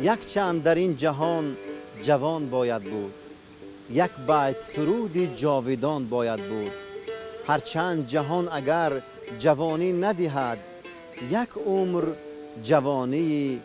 یک چند در این جهان جوان باید بود، یک بیت سرود جاودان باید بود. هرچند جهان اگر جوانی ندهد، یک عمر جوانی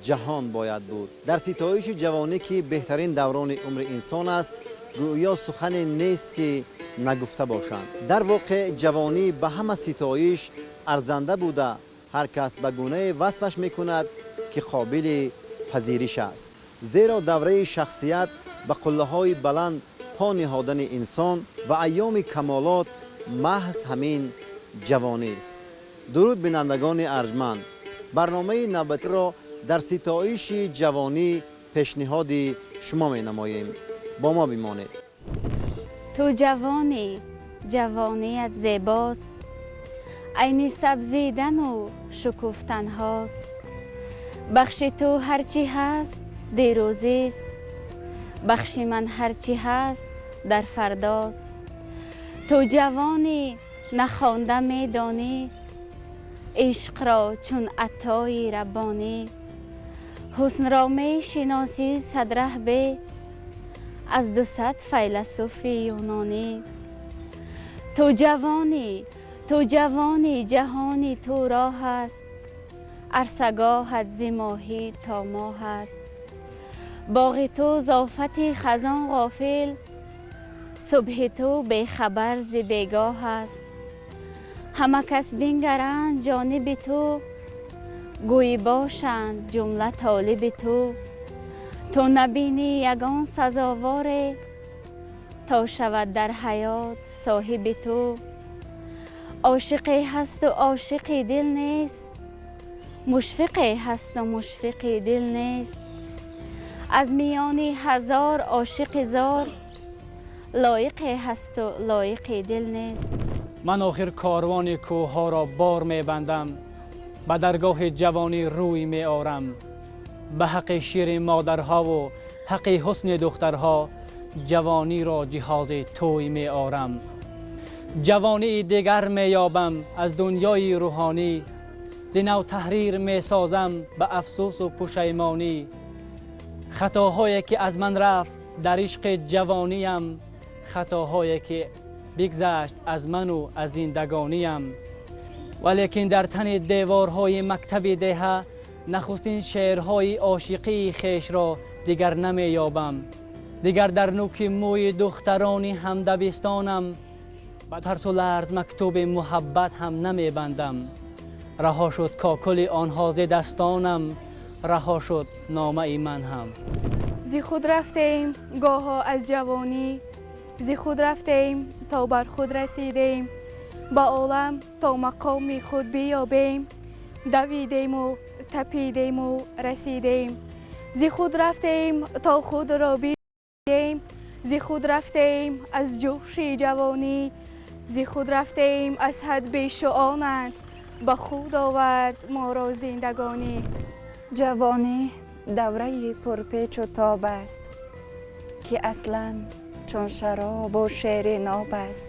جهان باید بود. در ستایش جوانی که بهترین دوران عمر انسان است، گویا سخن نیست که نگفته باشند. در واقع جوانی به همه ستایش ارزنده بوده، هر کس به گونه وصفش میکند که قابل پذیرش است. زیرا دوره شخصیت به قله‌های بلند پا نهادن انسان و ایام کمالات محض همین جوانی است. درود بینندگان ارجمند، برنامه نوبتی را در ستایش جوانی پیشنهاد شما می نماییم. با ما بمانید. تو جوانی، جوانیت زیباست، عین سبزیدن و شکفتن هاست. بخش تو هرچی هست دیروزی است، بخش من هرچی هست در فرداست. تو جوانی نخوانده میدانی، عشق را چون عطای ربانی. حسن را می شناسی صدره به از 200 فیلسوف یونانی. تو جوانی، تو جوانی، جهانی تو راه است، عرصگاهت ز ماهی تا ماه است. باغ تو زافت خزان غافل، صبح تو بی خبر ز بیگاه است. همه کس بنگرند جانب تو، گویی باشند جمله طالب تو. تو نبینی یگان سزاوار، تا شود در حیات صاحب تو. عاشقی هست و عاشقی دل نیست، مشفقی هست و مشفقی دل نیست. از میان هزار عاشق زار، لایقی هست و لایقی دل نیست. من آخر کاروان کوه ها را بار می بندم، به درگاه جوانی روی می آرم. به حق شیر مادرها و حق حسن دخترها، جوانی را جهاز توی می آرم. جوانی دیگر می یابم از دنیای روحانی، دینو تحریر می سازم به افسوس و پشیمانی. خطاهایی که از من رفت در عشق جوانیم، خطاهایی که بگذشت از من و از زندگانیم. ولیکن در تن دیوارهای مکتب ده، نخستین شعرهای عاشقی خیش را دیگر نمی یابم. دیگر در نوک موی دخترانی همدبستانم، به ترس و لرز مکتوب محبت هم نمی بندم. رها شد کاکل آنها ز دستانم، رها شد نامه من هم. زی خود رفتیم گاها از جوانی، زی خود رفتیم تا بر خود رسیدیم. با عالم تا مقام خود بیابیم، دویدیم و تپیدیم و رسیدیم. زی خود رفتیم تا خود را بیدیم، زی خود رفتیم از جوش جوانی. زی خود رفتیم از حد بیش و آنند، به خود آورد ما را زندگانی. جوانی دوره پرپیچ و تاب است، که اصلا چون شراب و شیر ناب است.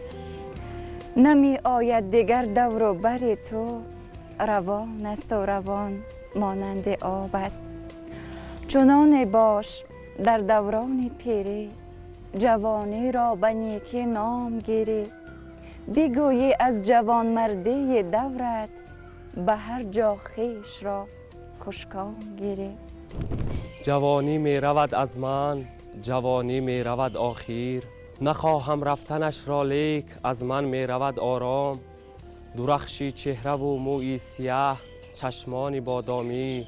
نمی آید دیگر دور و بر تو، روان است و روان مانند آب است. چنان باش در دوران پیری، جوانی را به نیکی نام گیری. بگویی از جوان مردی دورت، به هر جا خویش را خوشکام گیری. جوانی می رود از من، جوانی می رود آخیر. نخواهم رفتنش را لیک از من می رود آرام. درخشی چهره و موی سیاه، چشمان بادامی.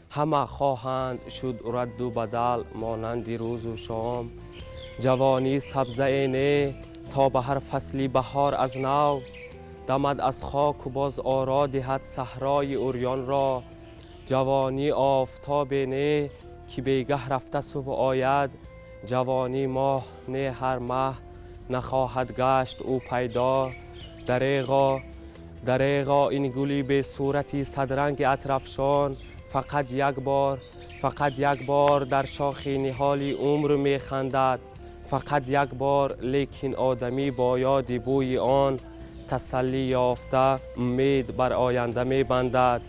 همه خواهند شد رد و بدل مانند روز و شام. جوانی سبزه اینه تا به هر فصلی بهار از نو. دمد از خاک و باز آرا دهد صحرای عریان را. جوانی آفتاب نه که بیگه رفته صبح آید. جوانی ماه نه هر ماه نخواهد گشت او پیدا. دریغا این گلی به صورتی صدرنگ اطرفشان، فقط یک بار در شاخ نهالی عمر می خندد. فقط یک بار لیکن آدمی با یاد بوی آن، تسلی یافته امید بر آینده می بندد.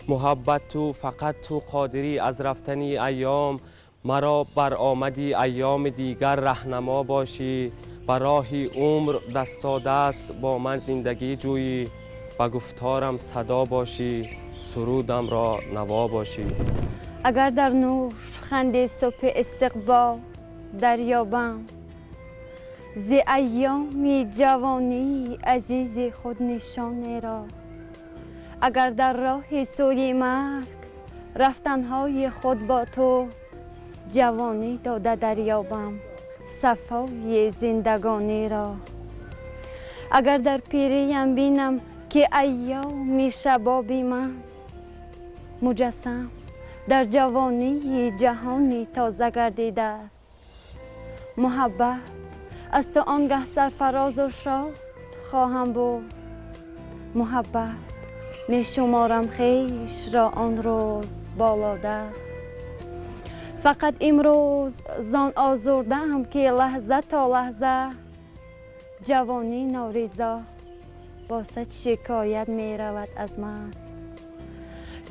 محبت تو فقط تو قادری از رفتنی ایام مرا بر آمدی ایام دیگر رهنما باشی بر راهی عمر دستا دست با من زندگی جویی و گفتارم صدا باشی سرودم را نوا باشی. اگر در نور خنده صبح استقبال دریابم ز ایام جوانی عزیز خود نشانه را اگر در راه سوی مرگ رفتنهای خود با تو جوانی داده دریابم صفای زندگانی را اگر در پیریم بینم که ایام شبابی من مجسم در جوانی جهانی تازه گردیده است محبت از تو آنگه سرفراز و شاد خواهم بود محبت می شمارم خویش را آن روز بالادست فقط امروز زان آزردم که لحظه تا لحظه جوانی نوریزا با صد شکایت می رود از من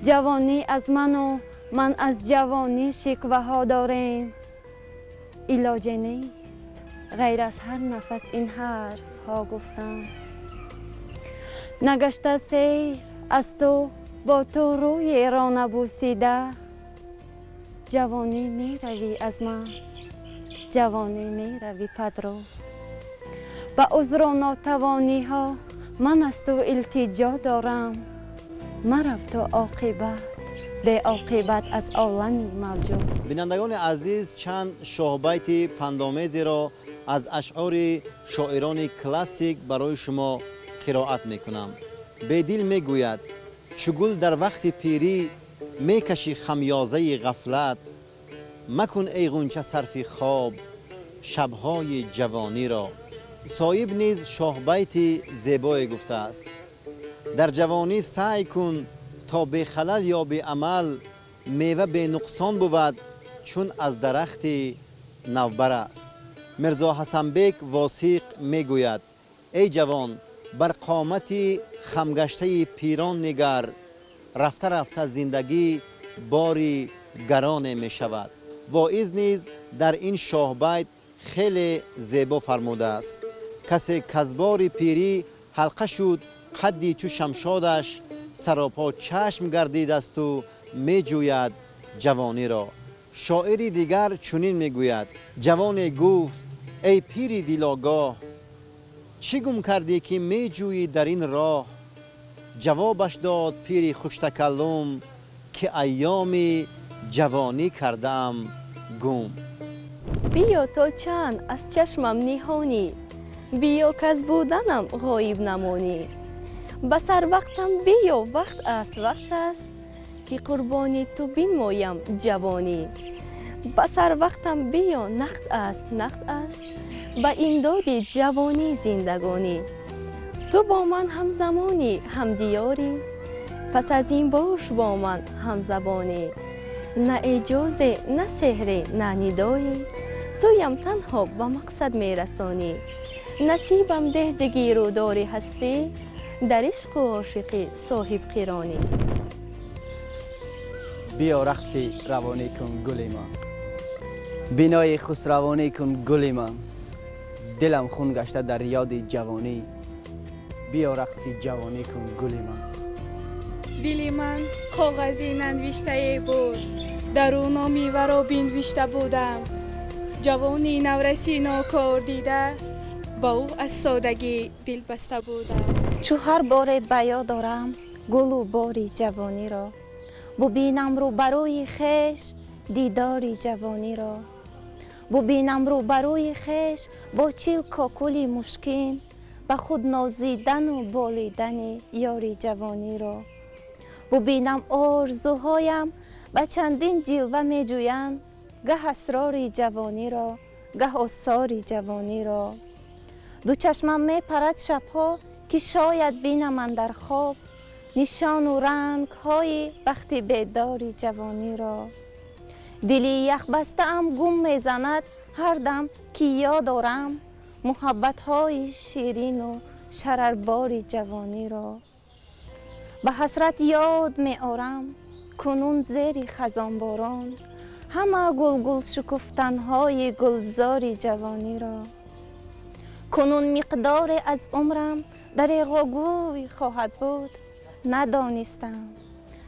جوانی از من و من از جوانی شکوه ها داریم علاجی نیست غیر از هر نفس این حرف ها گفتم نگشته سیر از تو با تو روی را نبوسیده جوانی می روی از من جوانی می روی پدرو با عذر و ناتوانی ها من از تو التجا دارم مرو تو عاقبت به عاقبت از عالمی موجود. بینندگان عزیز چند شاهبیت پندآمیزی را از اشعار شاعران کلاسیک برای شما قرائت میکنم. بدیل میگوید چو گل در وقت پیری میکشی خمیازه غفلت مکن ای غنچه صرف خواب شبهای جوانی را. صایب نیز شاهبیت زیبایی گفته است در جوانی سعی کن تا به خلل یا به عمل میوه به نقصان بود چون از درخت نوبر است. مرزا حسن بیگ واثق میگوید ای جوان بر قامت خمگشته پیران نگر رفته رفته زندگی باری گران می شود. واعظ نیز در این شاهبیت خیلی زیبا فرموده است کسی کزبار پیری حلقه شد قدی چو شمشادش سراپا چشم گردید است و می جوید جوانی را. شاعری دیگر چنین می گوید جوان گفت ای پیری دلاگاه چی گم کردی که می جویی در این راه جوابش داد پیری خوش تکلم که ایام جوانی کردم گم. بیا تا چند از چشمم نهانی بیا که از بودنم غایب نمانی به سر وقتم بیا وقت است که قربانی تو بنمایم جوانی به سر وقتم بیا نقد است به امداد جوانی زندگانی تو با من هم زمانی هم دیاری پس از این باش با من هم زبانی نه اجازه نه سحر نه ندایی تویم تنها به مقصد میرسانی نصیبم ده ز گیروداری هستی در عشق و عاشقی صاحب قرانی. بیا رقصی روانی کن گل من بینای خسروانی کن گل من دلم خون گشته در یاد جوانی بیا رقصی جوانی کن گل من. دل من کاغذی ننوشته بود در او نامی ورا بنوشته بودم جوانی نورسی ناکار دیده با او از سادگی دل بسته بودم چو هر بار بیا دارم گل و باری جوانی را ببینم رو بروی خیش دیداری جوانی را ببینم رو بروی خیش با چیل کاکلی مشکین به خود نازیدن و بالیدن یاری جوانی را ببینم آرزوهایم به چندین جلوه می جویند گه اسرار جوانی را گه آثار جوانی را دو چشمم می پرد شبها که شاید بینم اندر خواب نشان و رنگ های وقتی بیداری جوانی را دلی یخ بسته ام گم می زند هر دم که یاد دارم محبت های شیرین و شررباری جوانی را به حسرت یاد می آرم کنون زیر خزان باران همه گل شکفتنهای گلزار جوانی را. کنون مقدار از عمرم دریغا گوی خواهد بود.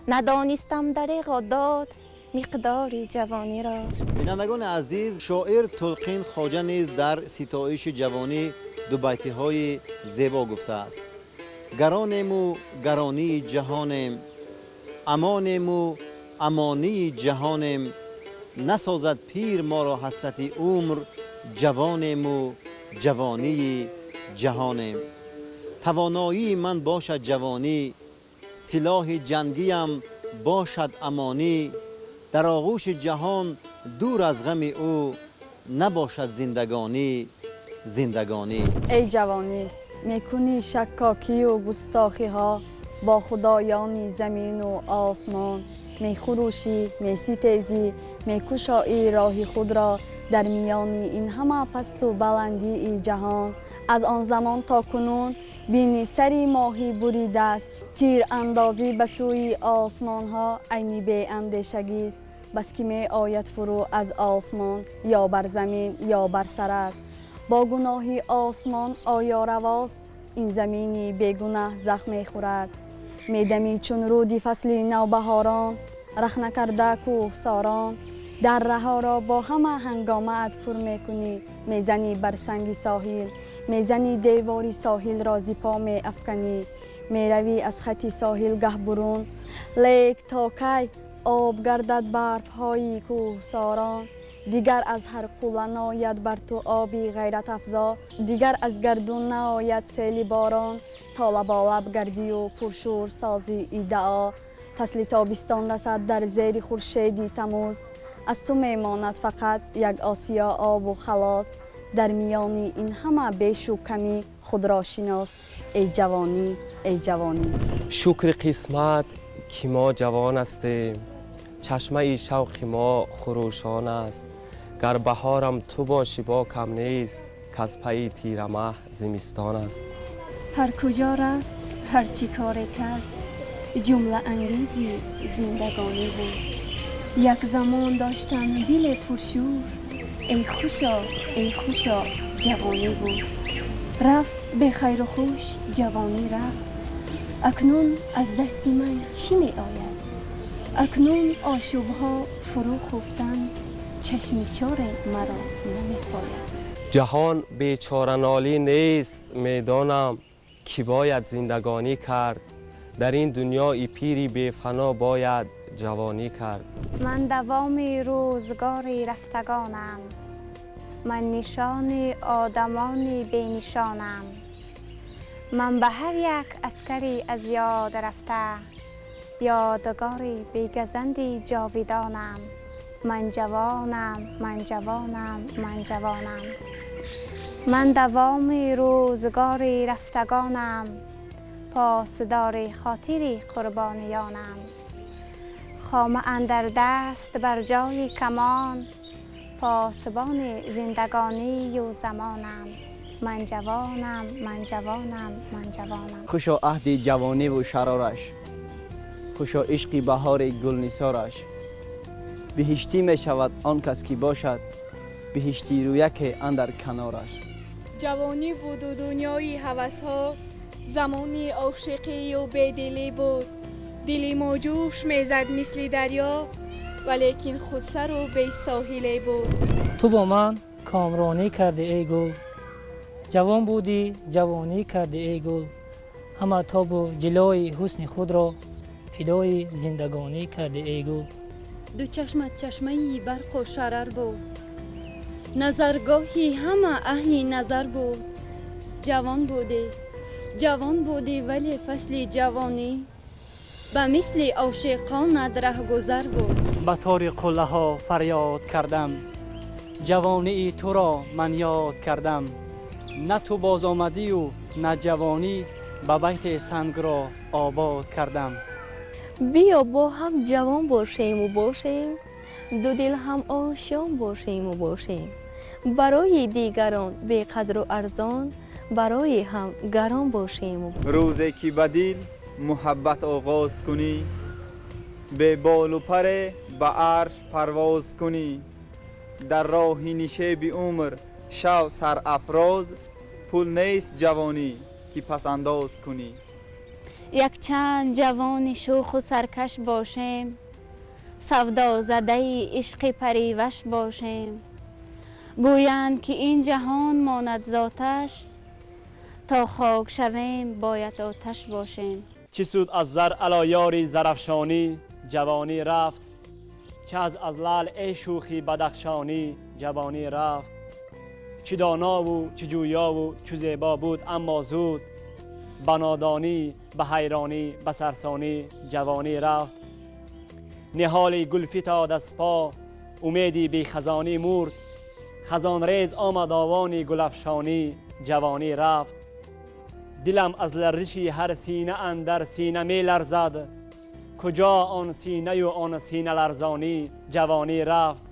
ندانستم دریغا داد مقدار جوانی را. بینندگان عزیز، شاعر تلقین خواجه نیز در ستایش جوانی دو بیتی های زیبا گفته است: گرانیم و گرانی جهانیم، امانیم و امانی جهانیم، نسازد پیر ما را حسرت عمر، جوانیم و جوانی جهانیم. توانایی من باشد جوانی، سلاح جنگیم باشد امانی، در آغوش جهان دور از غم او، نباشد زندگانی زندگانی. ای جوانی، میکنی شکاکی و گستاخی ها با خدایان زمین و آسمان، میخروشی، میستیزی، میکشایی راه خود را در میان این همه پست و بلندی ای جهان. از آن زمان تا کنون بینی سری ماهی بریده است، تیر اندازی به سوی آسمان ها عینی بی اندیشگی است. بس که می آید فرو از آسمان، یا بر زمین یا بر سرک. با گناهی آسمان آیا رواست، این زمینی بیگناه زخم می خورد. میدمی چون رودی فصل نوبهاران، رخ نکرده کوه ساران. در رها را با همه هنگامت پر میکنی، میزنی بر سنگ ساحل، میزنی دیواری ساحل را زیپا می افکنی. میروی از خط ساحل گه برون، لیک تا کی آب گردد برف های کوه ساران. دیگر از هر قله ناید بر تو آبی غیرت افزا، دیگر از گردون ناید سیلی باران. تا لبالب گردی و پرشور سازی ایدعا، فصل تابستان رسد در زیر خورشیدی تموز. از تو میماند فقط یک آسیا آب و خلاص، در میان این همه بیش و کمی خود را شناس. ای جوانی، ای جوانی. شکر قسمت که ما جوان هستیم، چشمه شوق ما خروشان است. گر بهارم تو باشی با کم نیست، که از پی تیر مه زمستان است. هر کجا رفت، هر چی کار کرد، جمله انگیزی زندگانی بود. یک زمان داشتم دل پرشور، ای خوشا جوانی بود. رفت به خیر و خوش جوانی رفت، اکنون از دست من چی می آید؟ اکنون آشوبها فرو خفتند، چشم چار مرا نمی پاید. جهان بیچاره نالی نیست، میدانم که باید زندگانی کرد. در این دنیای پیری بی فنا باید جوانی کرد. من دوام روزگار رفتگانم، من نشان آدمان بی نشانم. من به هر یک عسکری از یاد رفته، یادگاری بی گزندی جاویدانم. من جوانم، من جوانم، من جوانم. من دوام روزگار رفتگانم، پاسدار خاطری قربانیانم. خامه اندر دست بر جای کمان، پاسبان زندگانی و زمانم. من جوانم، من جوانم، من جوانم. خوشا عهد جوانی و شرارش، خوشا عشق بهار گلنثارش. بهشتی می شود آن کس که باشد، بهشتی رویه که اندر کنارش. جوانی بود و دنیای هوس ها، زمانی عاشقی و بیدلی بود. دلی ما جوش میزد مثل دریا، ولیکن خودسر و بی ساحلی بود. تو با من کامرانی کردی ای گل، جوان بودی جوانی کردی ای گل. همه تاب و جلوی حسن خود را فدای زندگانی کردی ای گل. دو چشمت چشمه برق و شرر بود، نظرگاهی همه اهل نظر بود. جوان بودی ولی فصل جوانی، به مثل عاشقانت رهگذر بود. به طور قله ها فریاد کردم، جوانی تو را من یاد کردم. نه تو باز آمدی و نه جوانی، به بیت سنگ را آباد کردم. بیا با هم جوان باشیم و باشیم، دو دل هم آشام باشیم و باشیم. برای دیگران بی قدر و ارزان، برای هم گران باشیم. روزی که به دل محبت آغاز کنی، به بال و پر به عرش پرواز کنی. در راهی نیشه بی عمر شو سر افراز، پول نیست جوانی که پس انداز کنی. یک چند جوان شوخ و سرکش باشیم، سودا زده عشق پریوش باشیم. گویند که این جهان ماند ذاتش، تا خاک شویم باید آتش باشیم. چه سود از زر علی یاری زرافشانی، جوانی رفت. چه از لعل ای شوخی بدخشانی، جوانی رفت. چه دانا و چه جویا و چه زیبا بود اما زود، به نادانی به حیرانی به سرسانی، جوانی رفت. نهال گل فتاد از پا، امیدی بی خزانی مرد. خزان ریز آمد آوانی گل افشانی، جوانی رفت. دلم از لرزشی هر سینه اندر سینه می لرزد، کجا آن سینه و آن سینه لرزانی، جوانی رفت.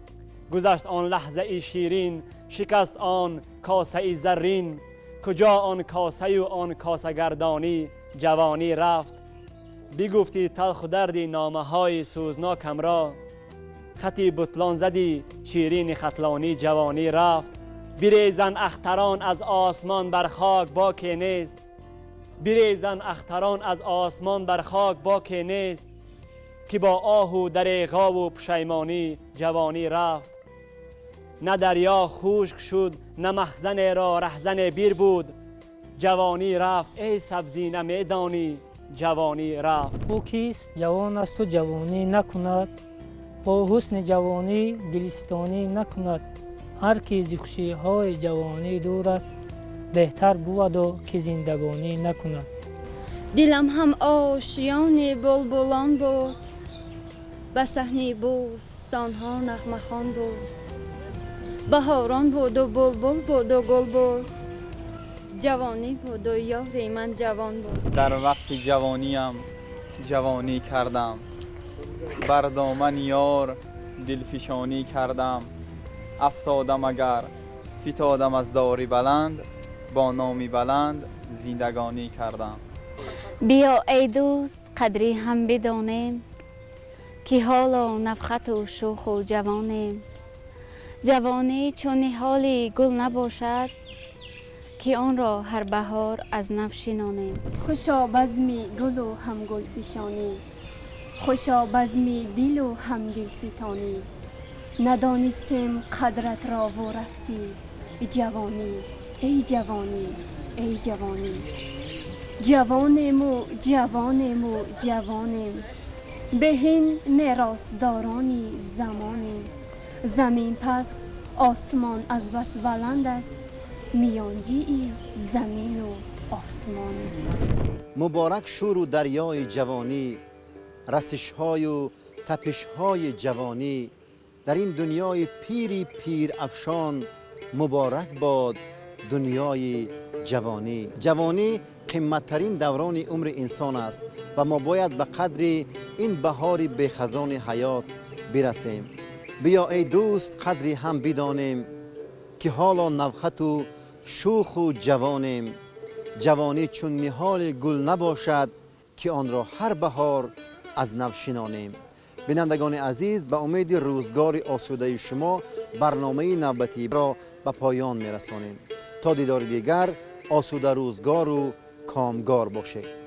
گذشت آن لحظه شیرین، شکست آن کاسه زرین، کجا آن کاسه و آن کاسه گردانی، جوانی رفت. بگفتی تلخ دردی نامه های سوزناکم را، خطی بطلان زدی شیرین خطلانی، جوانی رفت. بریزن اختران از آسمان بر خاک باکی نیست، بریزن اختران از آسمان بر خاک باکی نیست، که با آه و دریغا و پشیمانی، جوانی رفت. نه دریا خشک شد نه مخزن را رهزن بیر بود، جوانی رفت ای سبزی نمیدانی، جوانی رفت. او کیست جوان است و جوانی نکند، با حسن جوانی دلستانی نکند. هر کی ز خوشی های جوانی دور است، بهتر بود و که زندگانی نکند. دلم هم آشیان بلبلان بود، به صحنه بوستان ها نغمه خوان بود. بهاران بود و بلبل بود و گل بود، جوانی بود و یار من جوان بود. در وقت جوانیم جوانی کردم، بر دامن یار دلفشانی کردم. افتادم اگر فتادم از داری بلند، با نامی بلند زندگانی کردم. بیا ای دوست قدری هم بدانیم، که حالا نفخت و شوخ و جوانیم. جوانی چون نهال گل نباشد، که آن را هر بهار از نو شنانیم. خوشا بزمی گل و هم گل فشانی، خوشا بزمی دل و هم دل ستانی. ندانستیم قدرت را و رفتی، جوانی ای جوانی ای جوانی. جوانیم و جوانیم و جوانیم، بهین میراث دارانی زمانیم. زمین پس آسمان از بس بلند است، میانجی زمین و آسمان. مبارک شور و دریای جوانی، رسش‌های و تپش‌های جوانی. در این دنیای پیری پیر افشان، مبارک باد دنیای جوانی. جوانی قیمتترین دوران عمر انسان است و ما باید به قدر این بهار بیخزان حیات برسیم. بیا ای دوست قدری هم بدانیم، که حالا نوخط و شوخ و جوانیم. جوانی چون نهال گل نباشد، که آن را هر بهار از نو شنانیم. بینندگان عزیز، به امید روزگار آسوده شما برنامه نوبتی را به پایان میرسانیم. تا دیدار دیگر، آسوده روزگار و کامگار باشید.